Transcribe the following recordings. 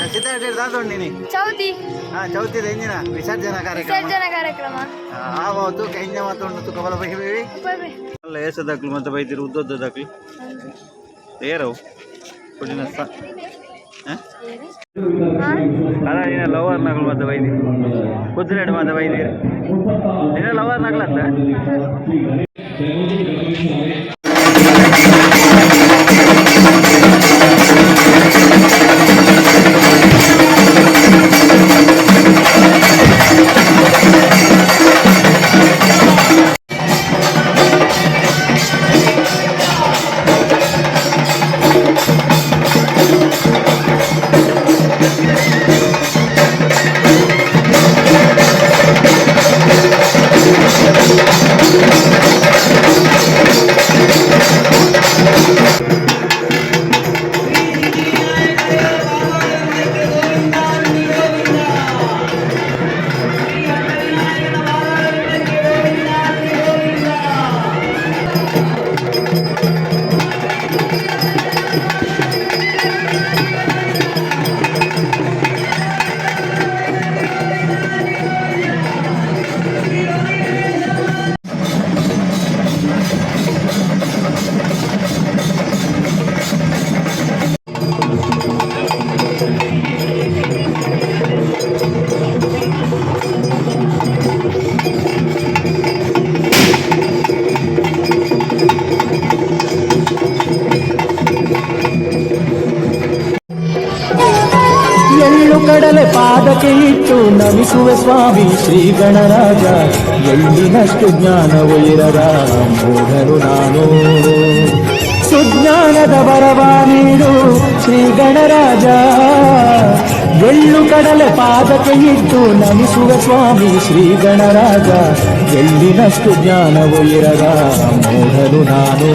ಸಿದ್ದಾರ್ಥ ದಾದೋಂಡಿನಿ ಚೌತಿ ಚೌತಿ ಎಂಜಿನ ವಿಸರ್ಜನಾ ಕಾರ್ಯಕ್ರಮ ಆವತ್ತು ಕೈಂಜ ಮಾತೊಂಡು ತುಕ ಬಲ ಬಹಿಬೇವಿ ಅಲ್ಲ ಏಸದಾಕ್ಲು ಮತ್ತೆ ಬೈದಿರು ಉದ್ದದ್ದದಾಕ್ಲು ಏರವು ಕುಡಿನ ಅಲ್ಲ ನೀನ ಲವರ್ ನಗಲು ಮತ್ತೆ ಬೈದಿ ಕುದುರೆಡು ಮತ್ತೆ ಬೈದಿರಿ ನೀನ ಲವರ್ ನಗಲತ್ತ ಕಡಲೆ ಪಾದಕ್ಕೆ ಇಟ್ಟು ನಮಿಸುವೆ ಸ್ವಾಮಿ ಶ್ರೀ ಗಣರಾಜ ಎಳ್ಳಿನಷ್ಟು ಜ್ಞಾನವೂ ಇರದ ಮೂಢನು ನಾನು ಸುಜ್ಞಾನದ ವರವ ನೀಡು ಶ್ರೀ ಗಣರಾಜ ಎಳ್ಳು ಕಡಲೆ ಪಾದಕ್ಕೆ ಇಟ್ಟು ನಮಿಸುವೆ ಸ್ವಾಮಿ ಶ್ರೀ ಗಣರಾಜ ಎಳ್ಳಿನಷ್ಟು ಜ್ಞಾನವೂ ಇರದ ಮೂಢನು ನಾನು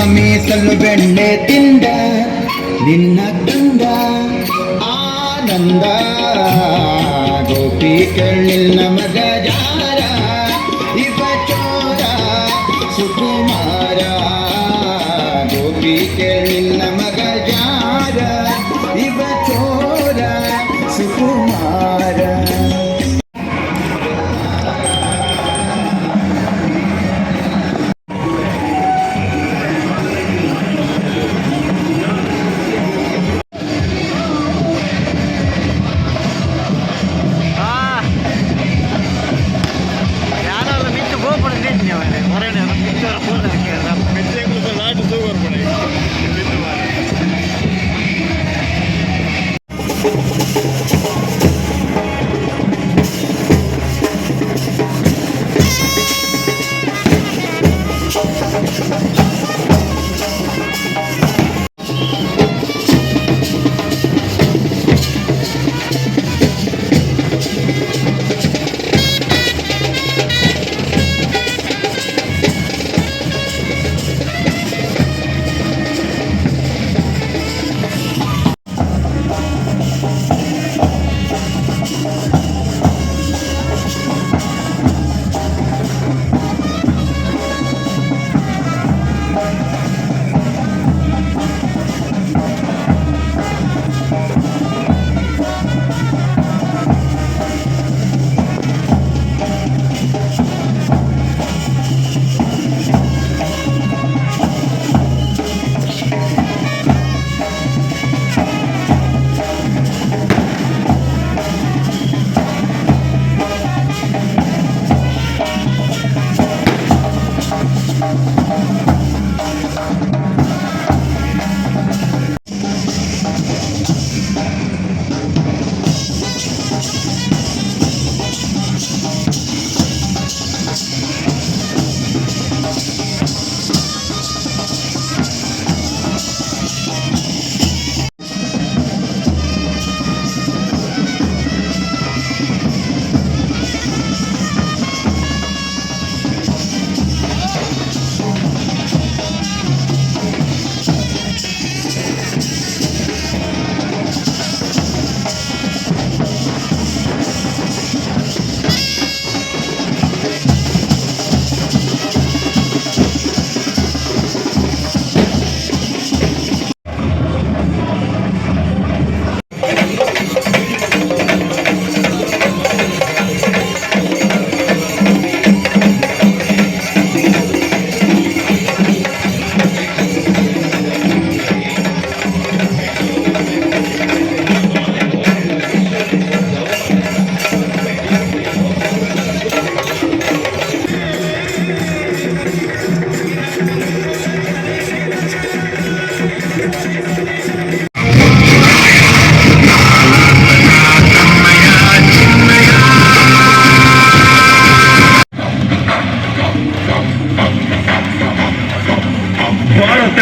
ಮೀಸಲು ಬೆಣ್ಣೆ ತಿಂದ ನಿನ್ನ ಕಂದ ಆನಂದ ಗೋಪಿ ಕೇಳಿಲ್ಲ ಮಗ ಜಾರ ಇವ ಚೋರ ಸುಕುಮಾರ ಗೋಪಿ ಕೇಳಿಲ್ಲ ಮಗ ಜಾರ ಇವ ಚೋರ ಸುಕುಮಾರ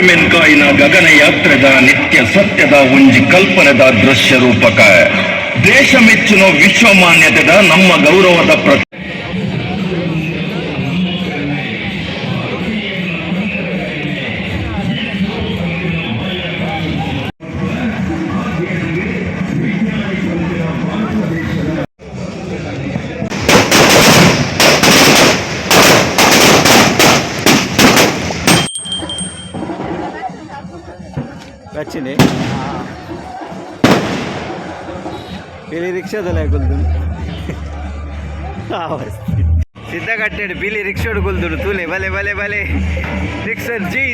ಮೆನ್ಕಾಯಿನ ಗಗನಯಾತ್ರೆದ ನಿತ್ಯ ಸತ್ಯದ ಒಂಜಿ ಕಲ್ಪನೆದ ದೃಶ್ಯ ರೂಪಕ ದೇಶ ಮೆಚ್ಚಿನ ವಿಶ್ವಮಾನ್ಯತೆದ ನಮ್ಮ ಗೌರವದ వచ్చింది పిలి రిక్షాతో లేకులుదు సిద్ధకట్టాడు పిలి రిక్షాడు కొలుతుడు తూలే భలే భలే భలే రిక్షా చేయి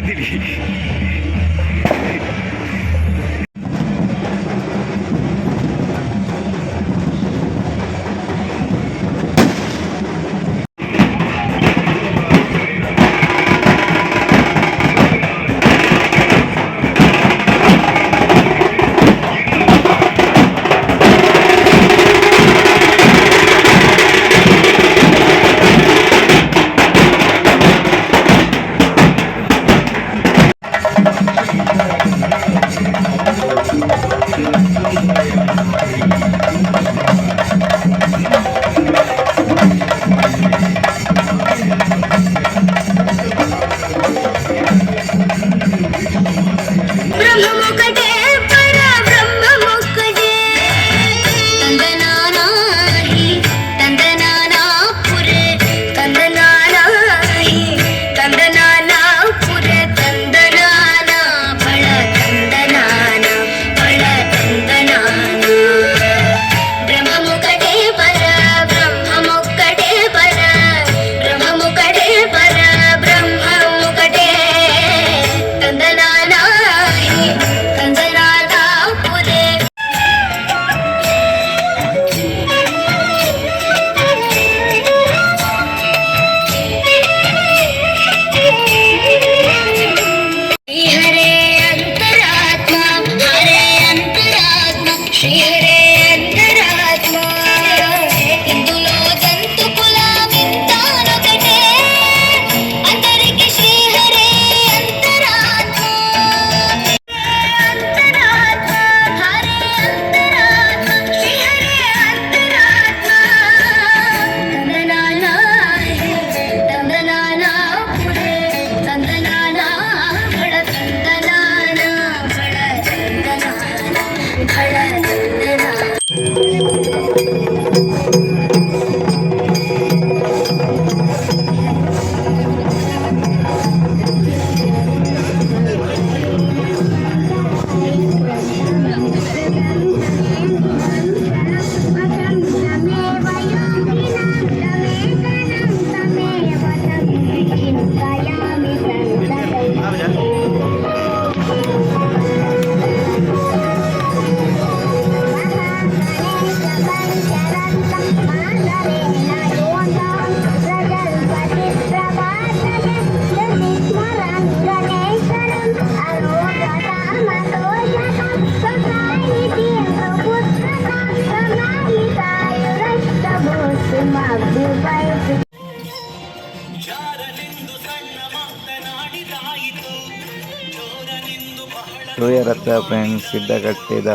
ಶೋಭಯಾತ್ರೆ ಫ್ರೆಂಡ್ಸ್ ಸಿದ್ದಕಟ್ಟೆದ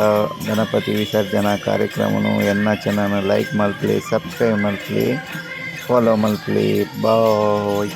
ಗಣಪತಿ ವಿಸರ್ಜನಾ ಕಾರ್ಯಕ್ರಮನು ಎನ್ನ ಚಾನಲ್ ಲೈಕ್ ಮಲ್ಪಲಿ ಸಬ್ಸ್ಕ್ರೈಬ್ ಮಲ್ಪಲಿ ಫಾಲೋ ಮಲ್ಪಲಿ ಬಾಯ್.